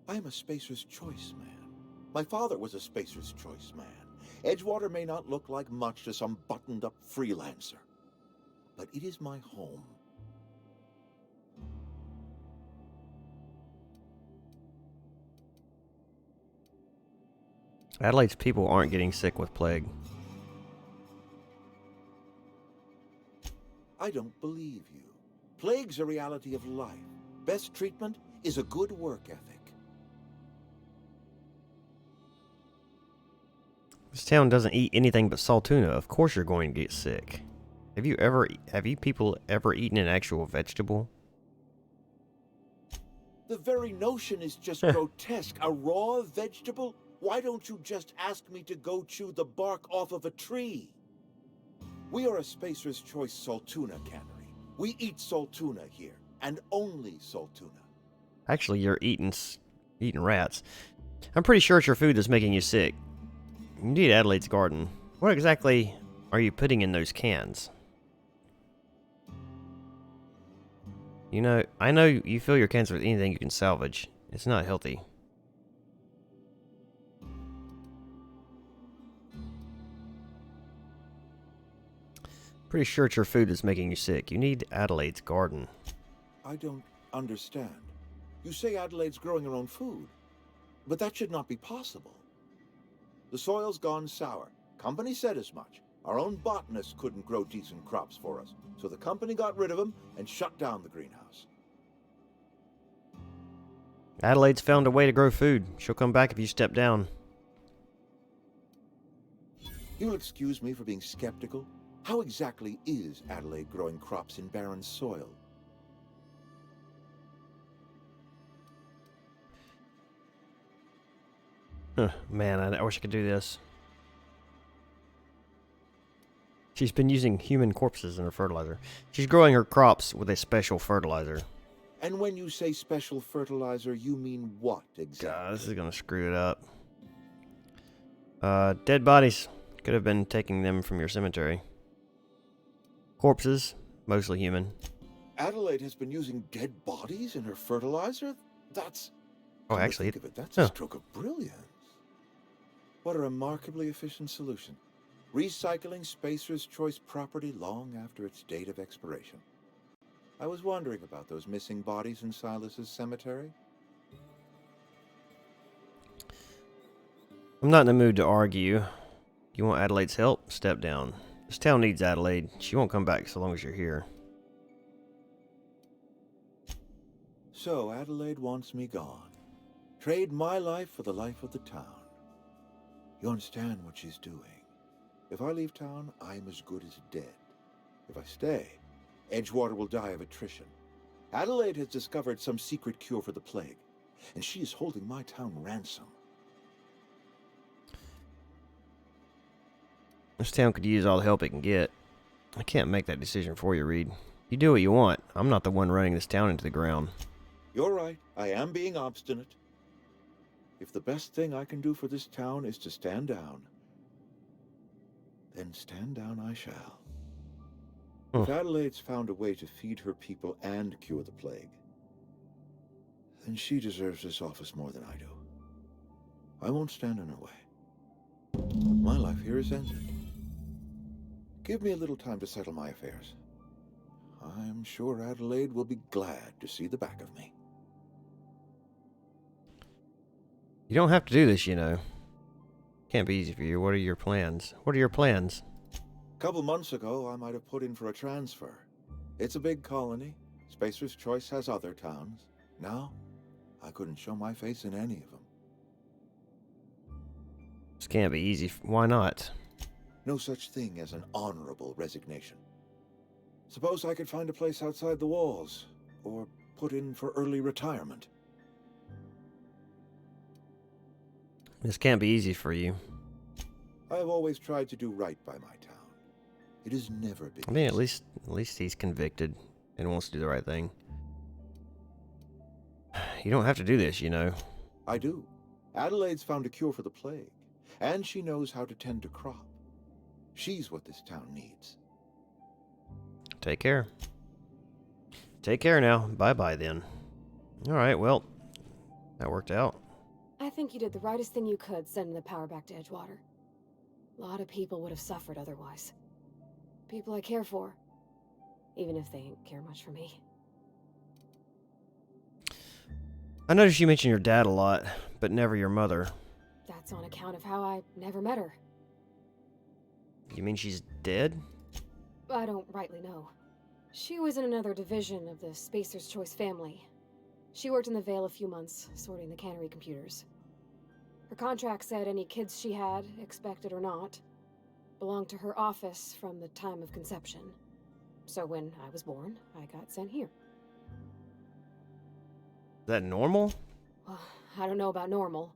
I am a Spacer's Choice man. My father was a Spacer's Choice man. Edgewater may not look like much to some buttoned-up freelancer, but it is my home. Adelaide's people aren't getting sick with plague. I don't believe you. Plague's a reality of life. Best treatment is a good work ethic. This town doesn't eat anything but salt tuna. Of course you're going to get sick. Have you people ever eaten an actual vegetable? The very notion is just grotesque. A raw vegetable? Why don't you just ask me to go chew the bark off of a tree? We are a Spacer's Choice salt tuna cannery. We eat salt tuna here, and only salt tuna. Actually, you're eating rats. I'm pretty sure it's your food that's making you sick. You need Adelaide's garden. What exactly are you putting in those cans? You know, I know you fill your cans with anything you can salvage. It's not healthy. Pretty sure it's your food that's making you sick. You need Adelaide's garden. I don't understand. You say Adelaide's growing her own food, but that should not be possible. The soil's gone sour. Company said as much. Our own botanist couldn't grow decent crops for us, so the company got rid of him and shut down the greenhouse. Adelaide's found a way to grow food. She'll come back if you step down. You'll excuse me for being skeptical. How exactly is Adelaide growing crops in barren soil? Man, I wish I could do this. She's been using human corpses in her fertilizer. She's growing her crops with a special fertilizer. And when you say special fertilizer, you mean what exactly? God, this is gonna screw it up. Dead bodies. Could have been taking them from your cemetery. Corpses, mostly human. Adelaide has been using dead bodies in her fertilizer? That's... Oh, actually, that's a stroke of brilliance. What a remarkably efficient solution. Recycling Spacer's Choice property long after its date of expiration. I was wondering about those missing bodies in Silas's cemetery. I'm not in the mood to argue. You want Adelaide's help? Step down. This town needs Adelaide. She won't come back so long as you're here. So Adelaide wants me gone. Trade my life for the life of the town. You understand what she's doing. If I leave town, I'm as good as dead. If I stay, Edgewater will die of attrition. Adelaide has discovered some secret cure for the plague, and she is holding my town ransom. This town could use all the help it can get. I can't make that decision for you, Reed. You do what you want. I'm not the one running this town into the ground. You're right. I am being obstinate. If the best thing I can do for this town is to stand down, then stand down I shall. If Adelaide's found a way to feed her people and cure the plague, then she deserves this office more than I do. I won't stand in her way. My life here is ended. Give me a little time to settle my affairs. I'm sure Adelaide will be glad to see the back of me. You don't have to do this, you know. Can't be easy for you. What are your plans? What are your plans? A couple months ago, I might have put in for a transfer. It's a big colony. Spacer's Choice has other towns. Now, I couldn't show my face in any of them. This can't be easy. Why not? No such thing as an honorable resignation. Suppose I could find a place outside the walls, or put in for early retirement. This can't be easy for you. I have always tried to do right by my town. It has never been. I mean, at least he's convicted and wants to do the right thing. You don't have to do this, you know. I do. Adelaide's found a cure for the plague, and she knows how to tend a crop. She's what this town needs. Take care. Take care now. Bye-bye then. Alright, well, that worked out. I think you did the rightest thing you could, sending the power back to Edgewater. A lot of people would have suffered otherwise. People I care for. Even if they didn't care much for me. I noticed you mention your dad a lot, but never your mother. that's on account of how I never met her. You mean she's dead? I don't rightly know. She was in another division of the Spacer's Choice family. She worked in the Vale a few months, sorting the cannery computers. Her contract said any kids she had, expected or not, belonged to her office from the time of conception. So when I was born, I got sent here. Is that normal? Well, I don't know about normal.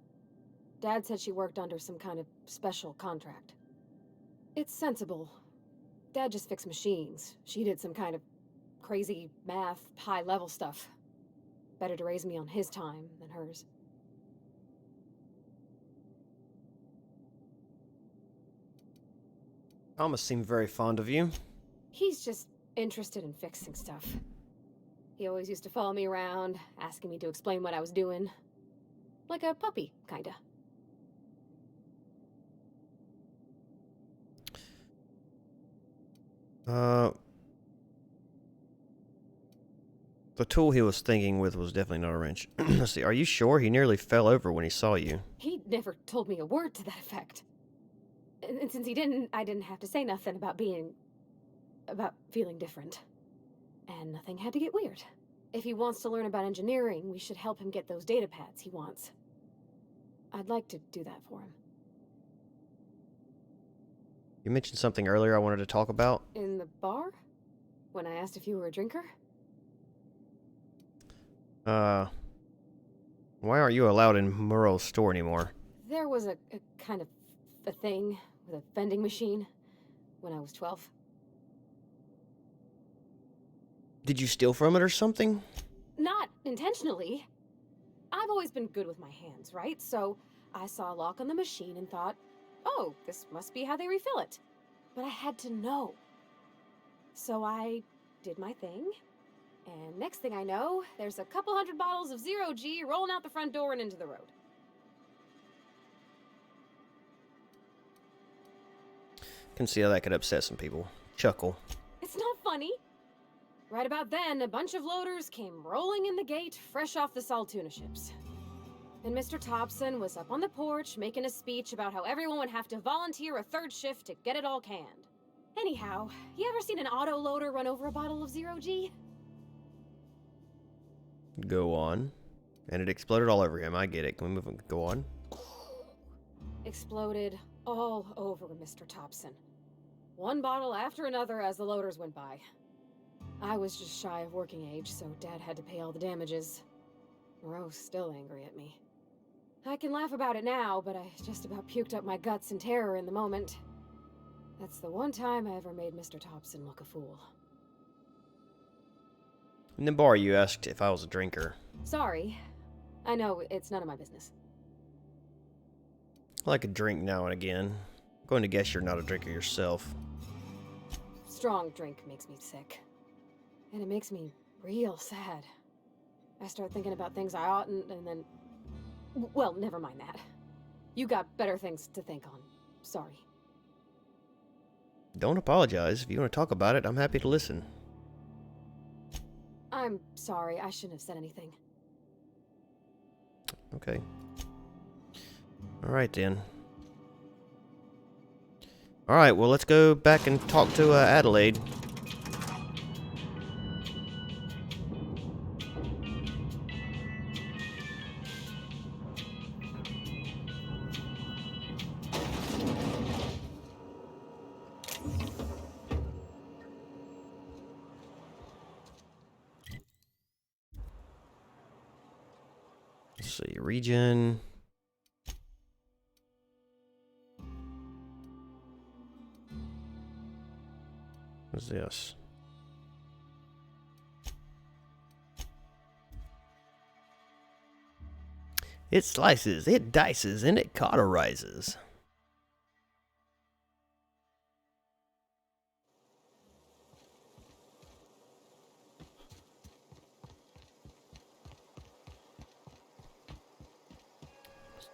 Dad said she worked under some kind of special contract. It's sensible. Dad just fixed machines. She did some kind of crazy math, high-level stuff. Better to raise me on his time than hers. Thomas seemed very fond of you. He's just interested in fixing stuff. He always used to follow me around, asking me to explain what I was doing. Like a puppy, kinda. The tool he was thinking with was definitely not a wrench. Let's see, are you sure? He nearly fell over when he saw you. He never told me a word to that effect. And since he didn't, I didn't have to say nothing about feeling different. And nothing had to get weird. If he wants to learn about engineering, we should help him get those data pads he wants. I'd like to do that for him. You mentioned something earlier I wanted to talk about. In the bar? When I asked if you were a drinker? Why aren't you allowed in Murrow's store anymore? There was a kind of a thing with a vending machine when I was 12. Did you steal from it or something? Not intentionally. I've always been good with my hands, right? So I saw a lock on the machine and thought, oh, this must be how they refill it. But I had to know. So I did my thing. And next thing I know, there's a couple hundred bottles of 0G rolling out the front door and into the road. Can see how that could upset some people. Chuckle. It's not funny. Right about then, a bunch of loaders came rolling in the gate, fresh off the Saltuna ships. And Mr. Thompson was up on the porch making a speech about how everyone would have to volunteer a third shift to get it all canned. Anyhow, you ever seen an auto loader run over a bottle of 0G? Go on. And it exploded all over him. I get it. Can we move on? Go on. Exploded all over Mr. Thompson. One bottle after another as the loaders went by. I was just shy of working age, so Dad had to pay all the damages. Moreau's still angry at me. I can laugh about it now, but I just about puked up my guts in terror in the moment. That's the one time I ever made Mr. Thompson look a fool. In the bar, you asked if I was a drinker. Sorry. I know, it's none of my business. I like a drink now and again. I'm going to guess you're not a drinker yourself. Strong drink makes me sick. And it makes me real sad. I start thinking about things I oughtn't, and then... Well, never mind that. You got better things to think on. Sorry. Don't apologize. If you want to talk about it, I'm happy to listen. I'm sorry. I shouldn't have said anything. Okay. Alright then. Alright, well let's go back and talk to Adelaide. Let's see, region. What's this? It slices, it dices, and it cauterizes.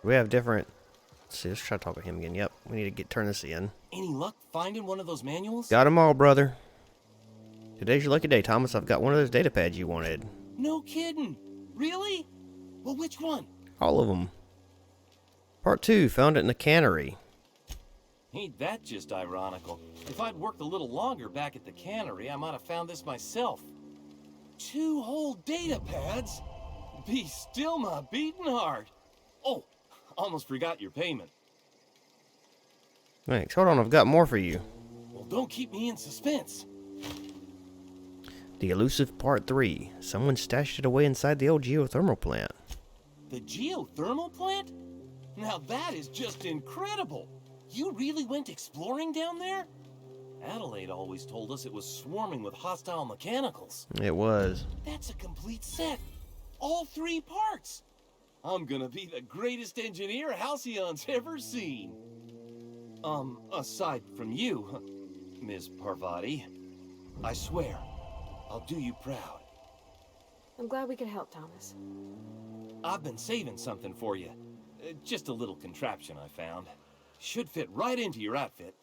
We have different... Let's see, let's try to talk with him again. Yep, we need to turn this in. Any luck finding one of those manuals? Got them all, brother. Today's your lucky day, Thomas. I've got one of those data pads you wanted. No kidding. Really? Well, which one? All of them. Part 2, found it in the cannery. Ain't that just ironical? If I'd worked a little longer back at the cannery, I might have found this myself. 2 whole data pads? Be still my beating heart. Oh, almost forgot your payment. Thanks. Hold on, I've got more for you. Well, don't keep me in suspense. The elusive Part 3. Someone stashed it away inside the old geothermal plant. The geothermal plant? Now that is just incredible. You really went exploring down there? Adelaide always told us it was swarming with hostile mechanicals. It was. That's a complete set. All 3 parts. I'm gonna be the greatest engineer Halcyon's ever seen. Aside from you, Ms. Parvati. I swear, I'll do you proud. I'm glad we could help, Thomas. I've been saving something for you. Just a little contraption I found. Should fit right into your outfit.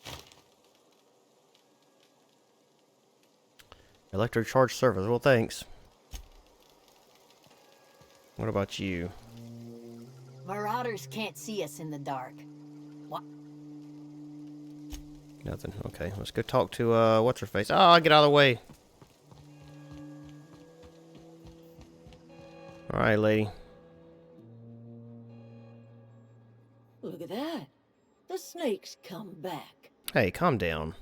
Electric charge surface. Well, thanks. What about you? Marauders can't see us in the dark. What? Nothing. Okay, let's go talk to, what's her face? Oh, get out of the way. Alright, lady. Look at that. The snake's come back. Hey, calm down.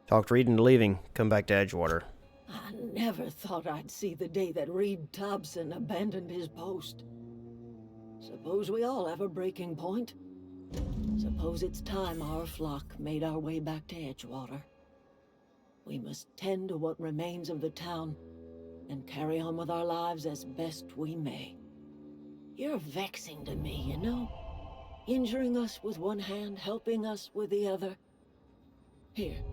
Talked Reed into leaving. Come back to Edgewater. I never thought I'd see the day that Reed Thompson abandoned his post. Suppose we all have a breaking point. Suppose it's time our flock made our way back to Edgewater. We must tend to what remains of the town and carry on with our lives as best we may. You're vexing to me, you know? Injuring us with one hand, helping us with the other. Here,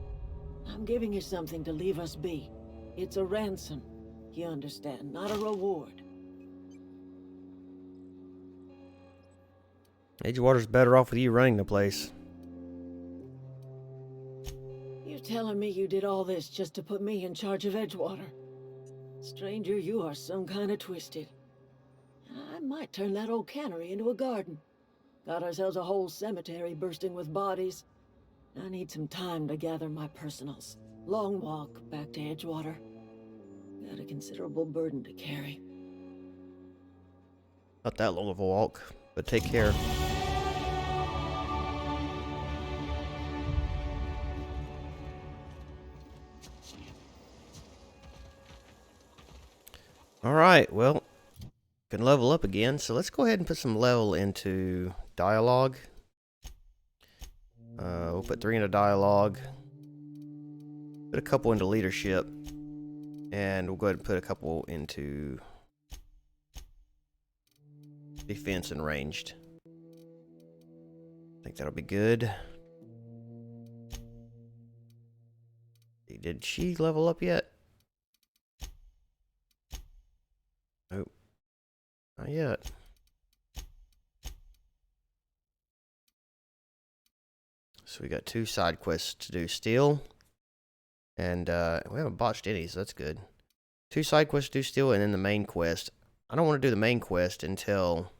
I'm giving you something to leave us be. It's a ransom, you understand, not a reward. Edgewater's better off with you running the place. You're telling me you did all this just to put me in charge of Edgewater? Stranger, you are some kind of twisted. I might turn that old cannery into a garden. Got ourselves a whole cemetery bursting with bodies. I need some time to gather my personals. Long walk back to Edgewater. Got a considerable burden to carry. Not that long of a walk, but take care. Alright, well, can level up again, so let's go ahead and put some level into dialogue. We'll put 3 into dialogue, put a couple into leadership, and we'll go ahead and put a couple into defense and ranged. I think that'll be good. Did she level up yet? Nope. Not yet. So we got 2 side quests to do still. And we haven't botched any, so that's good. 2 side quests to do still, and then the main quest. I don't want to do the main quest until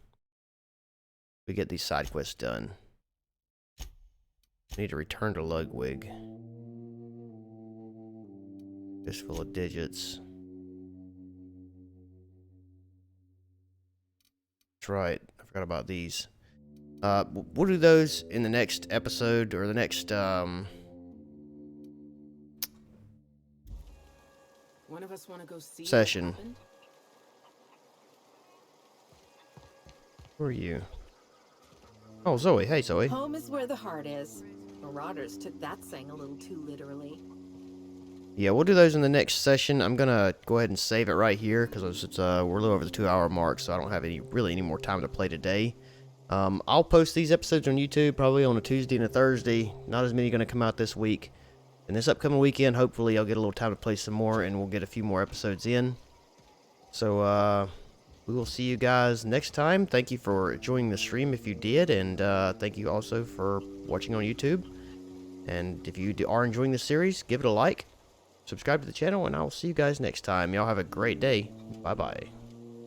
we get these side quests done. I need to return to Ludwig. Fistful of digits. That's right. I forgot about these. We'll do those in the next episode, or the next, One of us want to go see session. what happened? Who are you? Oh, Zoe. Hey, Zoe. Home is where the heart is. Marauders took that saying a little too literally. Yeah, we'll do those in the next session. I'm gonna go ahead and save it right here because it's we're a little over the 2-hour mark, so I don't have any more time to play today. I'll post these episodes on YouTube probably on a Tuesday and a Thursday. Not as many going to come out this week. And this upcoming weekend, hopefully I'll get a little time to play some more, and we'll get a few more episodes in. So we will see you guys next time. Thank you for joining the stream if you did, and thank you also for watching on YouTube. And if you are enjoying the series, give it a like, subscribe to the channel, and I will see you guys next time. Y'all have a great day. Bye-bye.